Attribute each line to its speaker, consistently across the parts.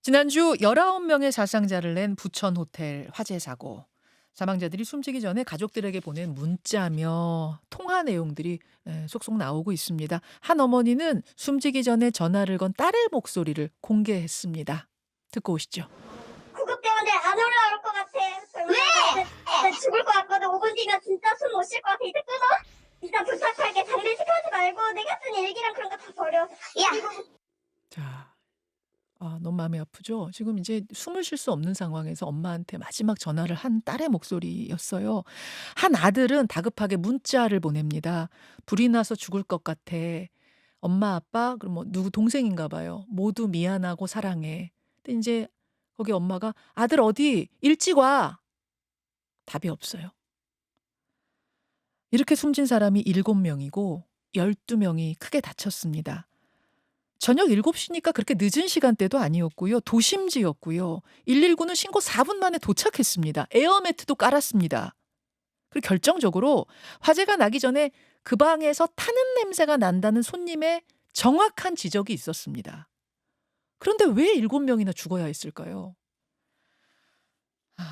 Speaker 1: 지난주 19명의 사상자를 낸 부천 호텔 화재 사고. 사망자들이 숨지기 전에 가족들에게 보낸 문자며 통화 내용들이 속속 나오고 있습니다. 한 어머니는 숨지기 전에 전화를 건 딸의 목소리를 공개했습니다. 듣고 오시죠.
Speaker 2: 구급대원들 안 올라올 것 같아. 왜? 나 죽을 것 같거든. 5분 뒤면 진짜 숨 못 쉴 것 같아. 이제 끊어. 일단 부탁할게. 장례식 하지 말고 내가 쓴 일기랑 그런 거 다 버려. 야.
Speaker 1: 자, 너무 마음이 아프죠? 지금 이제 숨을 쉴 수 없는 상황에서 엄마한테 마지막 전화를 한 딸의 목소리였어요. 한 아들은 다급하게 문자를 보냅니다. 불이 나서 죽을 것 같아. 엄마, 아빠, 그리고 뭐 누구 동생인가 봐요. 모두 미안하고 사랑해. 근데 이제 거기 엄마가 아들 어디 일찍 와. 답이 없어요. 이렇게 숨진 사람이 7명이고 12명이 크게 다쳤습니다. 저녁 7시니까 그렇게 늦은 시간대도 아니었고요. 도심지였고요. 119는 신고 4분 만에 도착했습니다. 에어매트도 깔았습니다. 그리고 결정적으로 화재가 나기 전에 그 방에서 타는 냄새가 난다는 손님의 정확한 지적이 있었습니다. 그런데 왜 7명이나 죽어야 했을까요?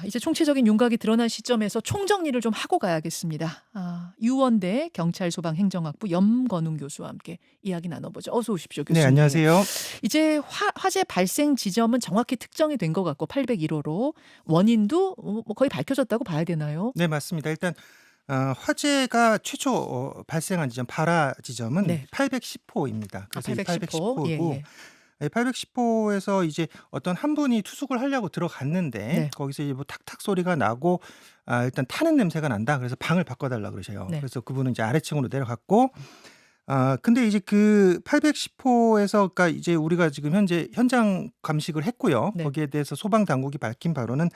Speaker 1: 이제 총체적인 윤곽이 드러난 시점에서 총정리를 좀 하고 가야겠습니다. 유원대 경찰소방행정학부 염건웅 교수와 함께 이야기 나눠보죠. 어서 오십시오,
Speaker 3: 네,
Speaker 1: 교수님.
Speaker 3: 안녕하세요.
Speaker 1: 이제 화재 발생 지점은 정확히 특정이 된 것 같고 801호로 원인도 뭐 거의 밝혀졌다고 봐야 되나요?
Speaker 3: 네, 맞습니다. 일단 화재가 최초 발생한 지점 발화 지점은
Speaker 1: 네.
Speaker 3: 810호입니다. 그래서 이
Speaker 1: 810호.
Speaker 3: 810호고 810호에서 이제 어떤 한 분이 투숙을 하려고 들어갔는데
Speaker 1: 네.
Speaker 3: 거기서 이제 뭐 탁탁 소리가 나고 일단 타는 냄새가 난다. 그래서 방을 바꿔달라 그러셔요.
Speaker 1: 네.
Speaker 3: 그래서 그분은 이제 아래층으로 내려갔고 근데 이제 그 810호에서 그러니까 이제 우리가 지금 현재 현장 감식을 했고요.
Speaker 1: 네.
Speaker 3: 거기에 대해서 소방 당국이 밝힌 바로는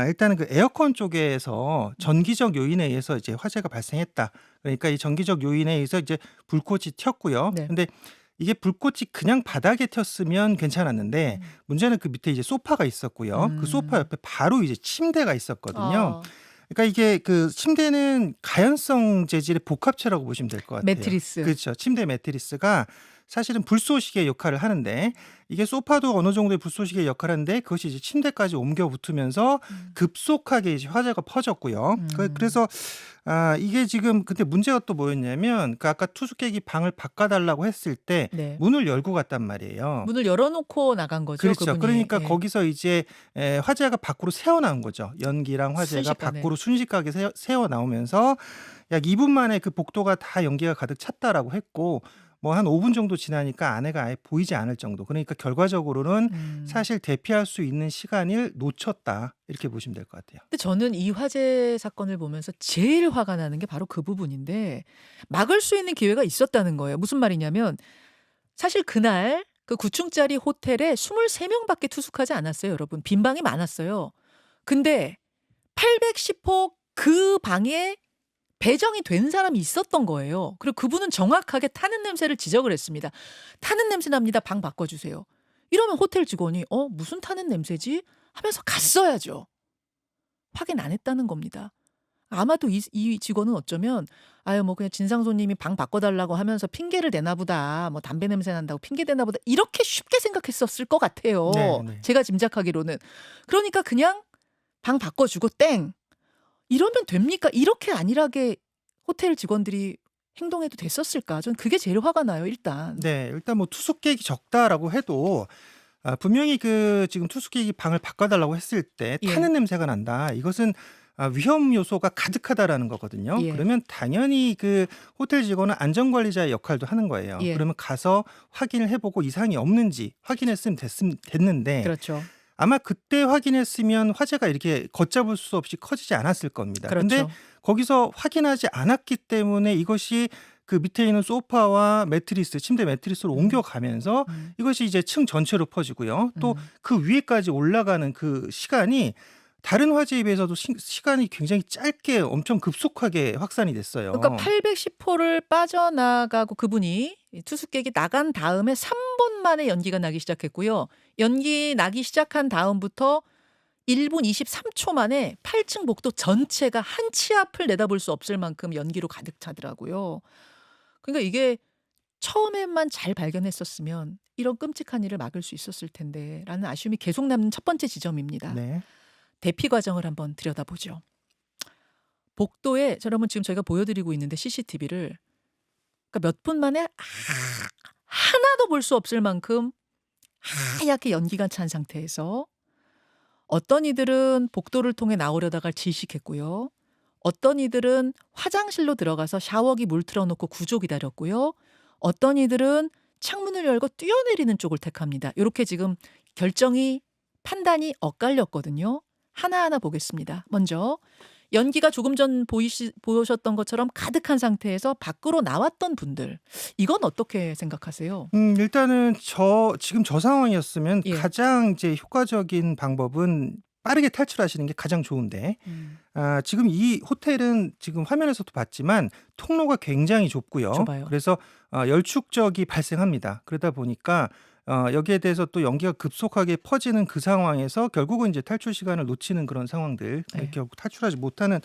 Speaker 3: 일단은 그 에어컨 쪽에서 전기적 요인에 의해서 이제 화재가 발생했다. 그러니까 이 전기적 요인에 의해서 이제 불꽃이 튀었고요.
Speaker 1: 네.
Speaker 3: 근데 이게 불꽃이 그냥 바닥에 튀었으면 괜찮았는데 문제는 그 밑에 이제 소파가 있었고요. 그 소파 옆에 바로 이제 침대가 있었거든요. 그러니까 이게 그 침대는 가연성 재질의 복합체라고 보시면 될 것 같아요.
Speaker 1: 매트리스.
Speaker 3: 그렇죠. 침대 매트리스가 사실은 불쏘시개 역할을 하는데 이게 소파도 어느 정도의 불쏘시개 역할을 하는데 그것이 이제 침대까지 옮겨 붙으면서 급속하게 이제 화재가 퍼졌고요. 그래서 이게 지금 그때 문제가 또 뭐였냐면 그 아까 투숙객이 방을 바꿔달라고 했을 때
Speaker 1: 네.
Speaker 3: 문을 열고 갔단 말이에요.
Speaker 1: 문을 열어놓고 나간 거죠,
Speaker 3: 그렇죠.
Speaker 1: 그분이.
Speaker 3: 그러니까
Speaker 1: 예.
Speaker 3: 거기서 이제 화재가 밖으로 새어나온 거죠. 연기랑 화재가
Speaker 1: 순식간에.
Speaker 3: 밖으로 순식간에 새어나오면서 약 2분 만에 그 복도가 다 연기가 가득 찼다라고 했고 뭐 한 5분 정도 지나니까 안에가 아예 보이지 않을 정도. 그러니까 결과적으로는 사실 대피할 수 있는 시간을 놓쳤다. 이렇게 보시면 될 것 같아요.
Speaker 1: 근데 저는 이 화재 사건을 보면서 제일 화가 나는 게 바로 그 부분인데 막을 수 있는 기회가 있었다는 거예요. 무슨 말이냐면 사실 그날 그 9층짜리 호텔에 23명밖에 투숙하지 않았어요, 여러분. 빈 방이 많았어요. 근데 810호 그 방에 배정이 된 사람이 있었던 거예요. 그리고 그분은 정확하게 타는 냄새를 지적을 했습니다. 타는 냄새 납니다. 방 바꿔주세요. 이러면 호텔 직원이 무슨 타는 냄새지? 하면서 갔어야죠. 확인 안 했다는 겁니다. 아마도 이 직원은 어쩌면 뭐 그냥 진상 손님이 방 바꿔달라고 하면서 핑계를 대나 보다. 뭐 담배 냄새 난다고 핑계 대나 보다. 이렇게 쉽게 생각했었을 것 같아요.
Speaker 3: 네.
Speaker 1: 제가 짐작하기로는. 그러니까 그냥 방 바꿔주고 땡. 이러면 됩니까? 이렇게 안일하게 호텔 직원들이 행동해도 됐었을까? 전 그게 제일 화가 나요, 일단.
Speaker 3: 네, 일단 뭐 투숙객이 적다라고 해도 분명히 그 지금 투숙객이 방을 바꿔달라고 했을 때
Speaker 1: 예.
Speaker 3: 타는 냄새가 난다. 이것은 위험 요소가 가득하다라는 거거든요.
Speaker 1: 예.
Speaker 3: 그러면 당연히 그 호텔 직원은 안전관리자의 역할도 하는 거예요.
Speaker 1: 예.
Speaker 3: 그러면 가서 확인을 해보고 이상이 없는지 확인했으면 됐는데
Speaker 1: 그렇죠.
Speaker 3: 아마 그때 확인했으면 화재가 이렇게 걷잡을 수 없이 커지지 않았을 겁니다.
Speaker 1: 그렇죠.
Speaker 3: 근데 거기서 확인하지 않았기 때문에 이것이 그 밑에 있는 소파와 매트리스, 침대 매트리스로 옮겨가면서 이것이 이제 층 전체로 퍼지고요. 또 그 위에까지 올라가는 그 시간이 다른 화재에 비해서도 시간이 굉장히 짧게 엄청 급속하게 확산이 됐어요.
Speaker 1: 그러니까 810호를 빠져나가고 그분이 투숙객이 나간 다음에 3분 만에 연기가 나기 시작했고요. 연기 나기 시작한 다음부터 1분 23초 만에 8층 복도 전체가 한 치 앞을 내다볼 수 없을 만큼 연기로 가득 차더라고요. 그러니까 이게 처음에만 잘 발견했었으면 이런 끔찍한 일을 막을 수 있었을 텐데라는 아쉬움이 계속 남는 첫 번째 지점입니다.
Speaker 3: 네.
Speaker 1: 대피 과정을 한번 들여다보죠. 복도에 여러분 지금 저희가 보여드리고 있는데 CCTV를 그러니까 몇 분 만에 하나도 볼 수 없을 만큼 하얗게 연기가 찬 상태에서 어떤 이들은 복도를 통해 나오려다가 질식했고요. 어떤 이들은 화장실로 들어가서 샤워기 물 틀어놓고 구조 기다렸고요. 어떤 이들은 창문을 열고 뛰어내리는 쪽을 택합니다. 이렇게 지금 판단이 엇갈렸거든요. 하나하나 보겠습니다. 먼저 연기가 조금 전 보셨던 것처럼 가득한 상태에서 밖으로 나왔던 분들. 이건 어떻게 생각하세요?
Speaker 3: 일단은 지금 저 상황이었으면
Speaker 1: 예.
Speaker 3: 가장 이제 효과적인 방법은 빠르게 탈출하시는 게 가장 좋은데 지금 이 호텔은 지금 화면에서도 봤지만 통로가 굉장히 좁고요.
Speaker 1: 좁아요.
Speaker 3: 그래서 열축적이 발생합니다. 그러다 보니까 여기에 대해서 또 연기가 급속하게 퍼지는 그 상황에서 결국은 이제 탈출 시간을 놓치는 그런 상황들,
Speaker 1: 네.
Speaker 3: 결국 탈출하지 못하는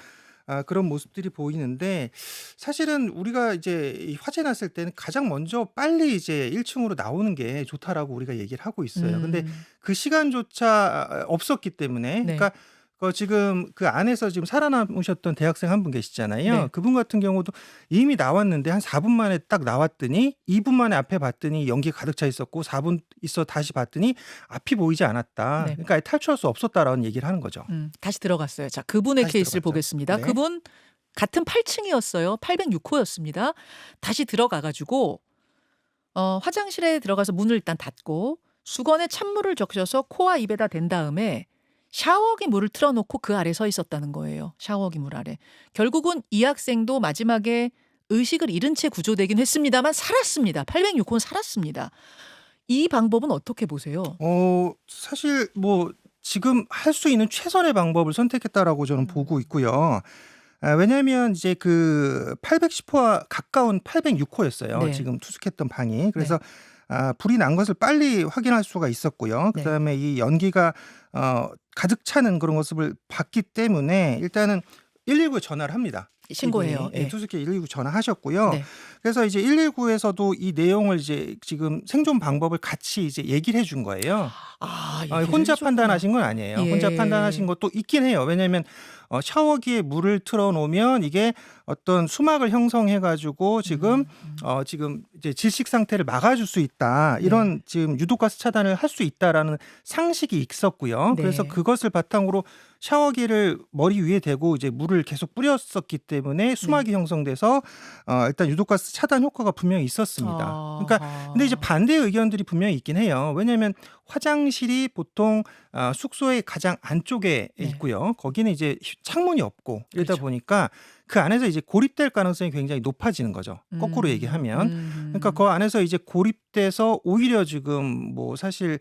Speaker 3: 그런 모습들이 보이는데 사실은 우리가 이제 이 화재 났을 때는 가장 먼저 빨리 이제 1층으로 나오는 게 좋다라고 우리가 얘기를 하고 있어요. 근데 그 시간조차 없었기 때문에
Speaker 1: 네.
Speaker 3: 그러니까 지금 그 안에서 지금 살아남으셨던 대학생 한 분 계시잖아요.
Speaker 1: 네.
Speaker 3: 그분 같은 경우도 이미 나왔는데 한 4분 만에 딱 나왔더니 2분 만에 앞에 봤더니 연기가 가득 차 있었고 4분 있어 다시 봤더니 앞이 보이지 않았다.
Speaker 1: 네.
Speaker 3: 그러니까 탈출할 수 없었다라는 얘기를 하는 거죠.
Speaker 1: 다시 들어갔어요. 자, 그분의
Speaker 3: 다시
Speaker 1: 케이스를
Speaker 3: 들어갔죠.
Speaker 1: 보겠습니다.
Speaker 3: 네.
Speaker 1: 그분 같은 8층이었어요. 806호였습니다. 다시 들어가가지고 화장실에 들어가서 문을 일단 닫고 수건에 찬물을 적셔서 코와 입에다 댄 다음에 샤워기 물을 틀어놓고 그 아래 서 있었다는 거예요. 샤워기 물 아래. 결국은 이 학생도 마지막에 의식을 잃은 채 구조되긴 했습니다만 살았습니다. 806호는 살았습니다. 이 방법은 어떻게 보세요?
Speaker 3: 사실 뭐 지금 할 수 있는 최선의 방법을 선택했다라고 저는 보고 있고요. 왜냐하면 이제 그 810호와 가까운 806호였어요.
Speaker 1: 네.
Speaker 3: 지금 투숙했던 방이. 그래서 불이 난 것을 빨리 확인할 수가 있었고요.
Speaker 1: 네.
Speaker 3: 그다음에 이 연기가 가득 차는 그런 모습을 봤기 때문에 일단은 119에 전화를 합니다.
Speaker 1: 신고해요.
Speaker 3: 이분이
Speaker 1: 예.
Speaker 3: 투숙기에 119 전화하셨고요.
Speaker 1: 네.
Speaker 3: 그래서 이제 119에서도 이 내용을 이제 지금 생존 방법을 같이 이제 얘기를 해준 거예요.
Speaker 1: 얘기를
Speaker 3: 혼자
Speaker 1: 해줬구나.
Speaker 3: 판단하신 건 아니에요.
Speaker 1: 예.
Speaker 3: 혼자 판단하신 것도 있긴 해요. 왜냐하면 샤워기에 물을 틀어놓으면 이게 어떤 수막을 형성해가지고 지금 이제 질식 상태를 막아줄 수 있다. 이런 지금 유독가스 차단을 할 수 있다라는 상식이 있었고요.
Speaker 1: 네.
Speaker 3: 그래서 그것을 바탕으로 샤워기를 머리 위에 대고 이제 물을 계속 뿌렸었기 때문에 수막이 형성돼서 일단 유독가스 차단 효과가 분명히 있었습니다. 그러니까 근데 이제 반대 의견들이 분명히 있긴 해요. 왜냐하면 화장실이 보통 숙소의 가장 안쪽에
Speaker 1: 네.
Speaker 3: 있고요. 거기는 이제 창문이 없고 이러다
Speaker 1: 그렇죠.
Speaker 3: 보니까 그 안에서 이제 고립될 가능성이 굉장히 높아지는 거죠. 거꾸로 얘기하면. 그러니까 그 안에서 이제 고립돼서 오히려 지금 뭐 사실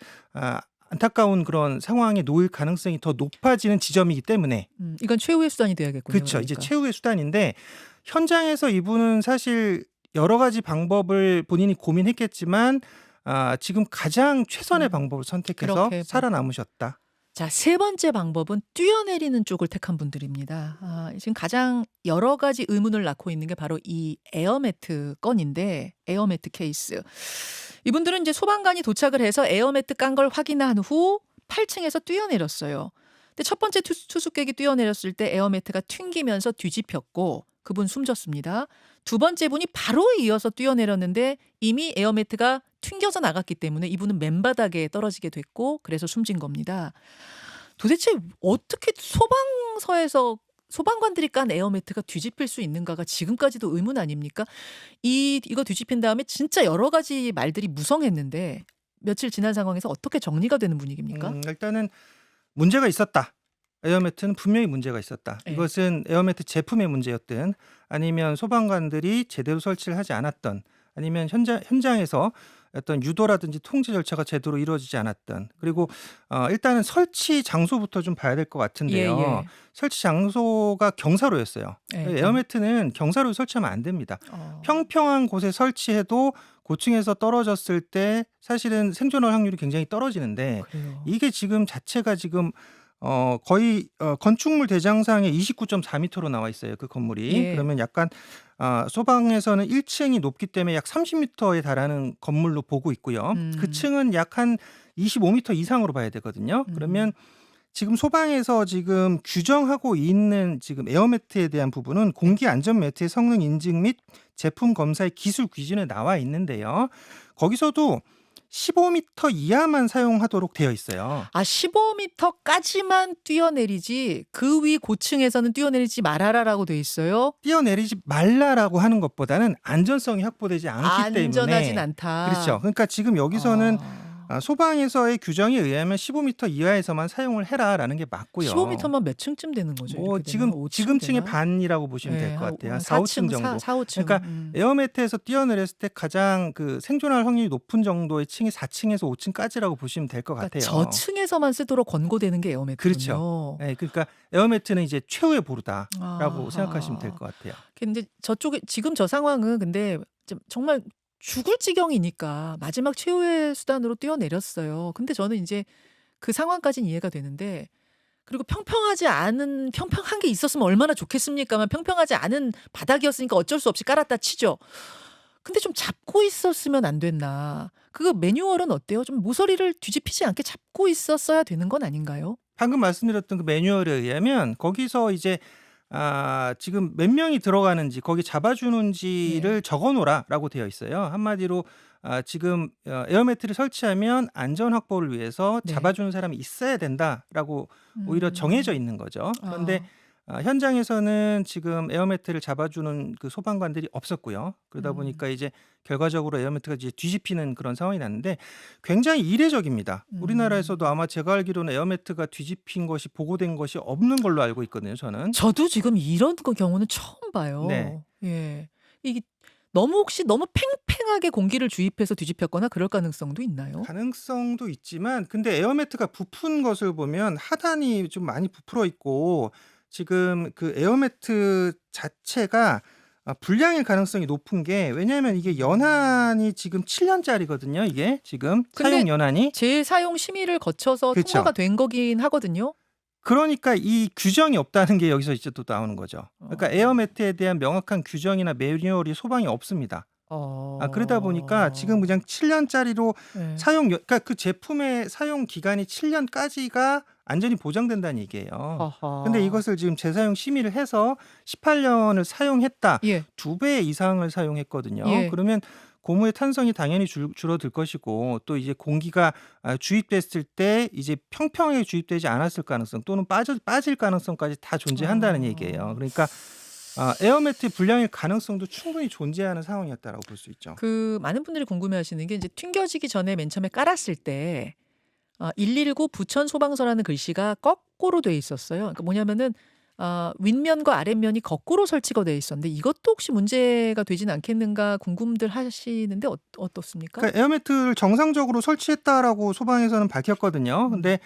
Speaker 3: 안타까운 그런 상황에 놓일 가능성이 더 높아지는 지점이기 때문에
Speaker 1: 이건 최후의 수단이 돼야겠군요.
Speaker 3: 그렇죠. 이제 최후의 수단인데 현장에서 이분은 사실 여러 가지 방법을 본인이 고민했겠지만 지금 가장 최선의 방법을 선택해서
Speaker 1: 그렇게
Speaker 3: 살아남으셨다.
Speaker 1: 자, 세 번째 방법은 뛰어내리는 쪽을 택한 분들입니다. 지금 가장 여러 가지 의문을 낳고 있는 게 바로 이 에어매트 건인데 에어매트 케이스. 이분들은 이제 소방관이 도착을 해서 에어매트 깐 걸 확인한 후 8층에서 뛰어내렸어요. 근데 첫 번째 투숙객이 뛰어내렸을 때 에어매트가 튕기면서 뒤집혔고 그분 숨졌습니다. 두 번째 분이 바로 이어서 뛰어내렸는데 이미 에어매트가 튕겨져 나갔기 때문에 이분은 맨바닥에 떨어지게 됐고 그래서 숨진 겁니다. 도대체 어떻게 소방서에서 소방관들이 깐 에어매트가 뒤집힐 수 있는가가 지금까지도 의문 아닙니까? 이거 뒤집힌 다음에 진짜 여러 가지 말들이 무성했는데 며칠 지난 상황에서 어떻게 정리가 되는 분위기입니까?
Speaker 3: 일단은 문제가 있었다. 에어매트는 분명히 문제가 있었다.
Speaker 1: 네.
Speaker 3: 이것은 에어매트 제품의 문제였든 아니면 소방관들이 제대로 설치를 하지 않았던 아니면 현장에서 어떤 유도라든지 통제 절차가 제대로 이루어지지 않았던 그리고 일단은 설치 장소부터 좀 봐야 될 것 같은데요.
Speaker 1: 예.
Speaker 3: 설치 장소가 경사로였어요.
Speaker 1: 예,
Speaker 3: 에어매트는 경사로 설치하면 안 됩니다. 평평한 곳에 설치해도 고층에서 떨어졌을 때 사실은 생존할 확률이 굉장히 떨어지는데
Speaker 1: 그래요.
Speaker 3: 이게 지금 자체가 지금 거의 건축물 대장상에 29.4m로 나와 있어요. 그 건물이.
Speaker 1: 예.
Speaker 3: 그러면 약간 소방에서는 1층이 높기 때문에 약 30m에 달하는 건물로 보고 있고요. 그
Speaker 1: 음.
Speaker 3: 층은 약 한 25m 이상으로 봐야 되거든요. 그러면 지금 소방에서 지금 규정하고 있는 지금 에어매트에 대한 부분은 공기 안전 매트의 성능 인증 및 제품 검사의 기술 기준에 나와 있는데요. 거기서도 15m 이하만 사용하도록 되어 있어요.
Speaker 1: 15m까지만 뛰어내리지 그 위 고층에서는 뛰어내리지 말아라라고 돼 있어요.
Speaker 3: 뛰어내리지 말라라고 하는 것보다는 안전성이 확보되지 않기 때문에
Speaker 1: 안전하진 않다.
Speaker 3: 그렇죠. 그러니까 지금 여기서는 소방에서의 규정에 의하면 15m 이하에서만 사용을 해라라는 게 맞고요.
Speaker 1: 15m면 몇 층쯤 되는 거죠?
Speaker 3: 뭐
Speaker 1: 이렇게 되면?
Speaker 3: 지금
Speaker 1: 5층
Speaker 3: 층의
Speaker 1: 되나?
Speaker 3: 반이라고 보시면 될 것 같아요. 한 4, 5층 정도.
Speaker 1: 4, 5층.
Speaker 3: 그러니까 에어매트에서 뛰어내렸을 때 가장 그 생존할 확률이 높은 정도의 층이 4층에서 5층까지라고 보시면 될 것
Speaker 1: 그러니까
Speaker 3: 같아요.
Speaker 1: 저층에서만 쓰도록 권고되는 게 에어매트군요.
Speaker 3: 그렇죠. 네, 그러니까 에어매트는 이제 최후의 보루다라고
Speaker 1: 아하.
Speaker 3: 생각하시면 될 것 같아요.
Speaker 1: 근데 저쪽에 지금 저 상황은 근데 정말 죽을 지경이니까 마지막 최후의 수단으로 뛰어내렸어요. 근데 저는 이제 그 상황까지는 이해가 되는데 그리고 평평한 게 있었으면 얼마나 좋겠습니까만 평평하지 않은 바닥이었으니까 어쩔 수 없이 깔았다 치죠. 근데 좀 잡고 있었으면 안 됐나. 그 매뉴얼은 어때요? 좀 모서리를 뒤집히지 않게 잡고 있었어야 되는 건 아닌가요?
Speaker 3: 방금 말씀드렸던 그 매뉴얼에 의하면 거기서 이제 지금 몇 명이 들어가는지 거기 잡아주는지를 적어놓으라라고 되어 있어요. 한마디로 지금 에어매트를 설치하면 안전 확보를 위해서
Speaker 1: 네.
Speaker 3: 잡아주는 사람이 있어야 된다라고 오히려 정해져 있는 거죠. 그런데
Speaker 1: 아.
Speaker 3: 현장에서는 지금 에어매트를 잡아주는 그 소방관들이 없었고요. 그러다 보니까 이제 결과적으로 에어매트가 이제 뒤집히는 그런 상황이 났는데 굉장히 이례적입니다. 우리나라에서도 아마 제가 알기로는 에어매트가 뒤집힌 것이 보고된 것이 없는 걸로 알고 있거든요. 저는.
Speaker 1: 저도 지금 이런 경우는 처음 봐요.
Speaker 3: 네.
Speaker 1: 예. 이게 혹시 너무 팽팽하게 공기를 주입해서 뒤집혔거나 그럴 가능성도 있나요?
Speaker 3: 가능성도 있지만 근데 에어매트가 부푼 것을 보면 하단이 좀 많이 부풀어 있고 지금 그 에어매트 자체가 불량일 가능성이 높은 게 왜냐하면 이게 연한이 지금 7년짜리거든요. 이게 지금
Speaker 1: 근데
Speaker 3: 사용 연한이.
Speaker 1: 재사용 심의를 거쳐서
Speaker 3: 그렇죠.
Speaker 1: 통과가 된 거긴 하거든요.
Speaker 3: 그러니까 이 규정이 없다는 게 여기서 이제 또 나오는 거죠. 그러니까 에어매트에 대한 명확한 규정이나 매뉴얼이 소방에 없습니다. 그러다 보니까 지금 그냥 7년짜리로
Speaker 1: 네.
Speaker 3: 그러니까 그 제품의 사용 기간이 7년까지가 안전이 보장된다는 얘기예요.
Speaker 1: 아하.
Speaker 3: 근데 이것을 지금 재사용 심의를 해서 18년을 사용했다.
Speaker 1: 예.
Speaker 3: 2배 이상을 사용했거든요.
Speaker 1: 예.
Speaker 3: 그러면 고무의 탄성이 당연히 줄어들 것이고 또 이제 공기가 주입됐을 때 이제 평평하게 주입되지 않았을 가능성 또는 빠질 가능성까지 다 존재한다는 얘기예요. 그러니까 에어매트의 불량일 가능성도 충분히 존재하는 상황이었다라고 볼 수 있죠.
Speaker 1: 그 많은 분들이 궁금해하시는 게 이제 튕겨지기 전에 맨 처음에 깔았을 때 119 부천 소방서라는 글씨가 거꾸로 돼 있었어요. 그러니까 뭐냐면은 윗면과 아랫면이 거꾸로 설치가 돼 있었는데 이것도 혹시 문제가 되진 않겠는가 궁금들 하시는데 어떻습니까?
Speaker 3: 그러니까 에어매트를 정상적으로 설치했다라고 소방에서는 밝혔거든요. 근데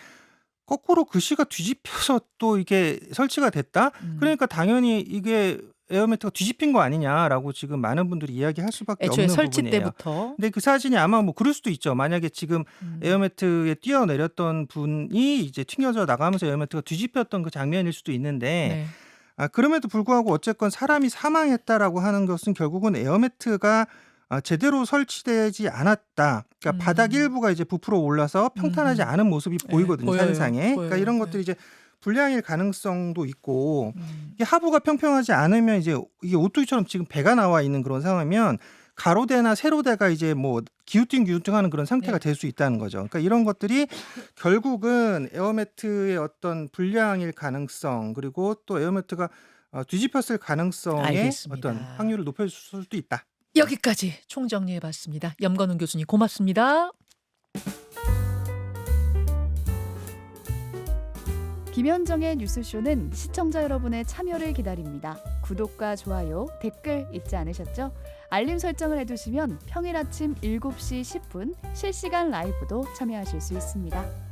Speaker 3: 거꾸로 글씨가 뒤집혀서 또 이게 설치가 됐다? 그러니까 당연히 이게 에어매트가 뒤집힌 거 아니냐라고 지금 많은 분들이 이야기할 수밖에
Speaker 1: 애초에
Speaker 3: 없는
Speaker 1: 설치
Speaker 3: 부분이에요.
Speaker 1: 때부터.
Speaker 3: 근데 그 사진이 아마 뭐 그럴 수도 있죠. 만약에 지금 에어매트에 뛰어내렸던 분이 이제 튕겨져 나가면서 에어매트가 뒤집혔던 그 장면일 수도 있는데
Speaker 1: 네.
Speaker 3: 그럼에도 불구하고 어쨌건 사람이 사망했다라고 하는 것은 결국은 에어매트가 제대로 설치되지 않았다. 그러니까 바닥 일부가 이제 부풀어 올라서 평탄하지 않은 모습이 보이거든요.
Speaker 1: 보여요.
Speaker 3: 사진상에. 그러니까
Speaker 1: 보여요.
Speaker 3: 이런 것들이 이제 불량일 가능성도 있고 이게 하부가 평평하지 않으면 이제 이게 오뚜기처럼 지금 배가 나와 있는 그런 상황이면 가로대나 세로대가 이제 뭐 기우뚱기우뚱하는 그런 상태가 될 수 있다는 거죠. 그러니까 이런 것들이 결국은 에어매트의 어떤 불량일 가능성 그리고 또 에어매트가 뒤집혔을 가능성의
Speaker 1: 알겠습니다.
Speaker 3: 어떤 확률을 높여줄 수도 있다.
Speaker 1: 여기까지 총정리해봤습니다. 염건웅 교수님 고맙습니다.
Speaker 4: 김현정의 뉴스쇼는 시청자 여러분의 참여를 기다립니다. 구독과 좋아요, 댓글 잊지 않으셨죠? 알림 설정을 해두시면 평일 아침 7시 10분 실시간 라이브도 참여하실 수 있습니다.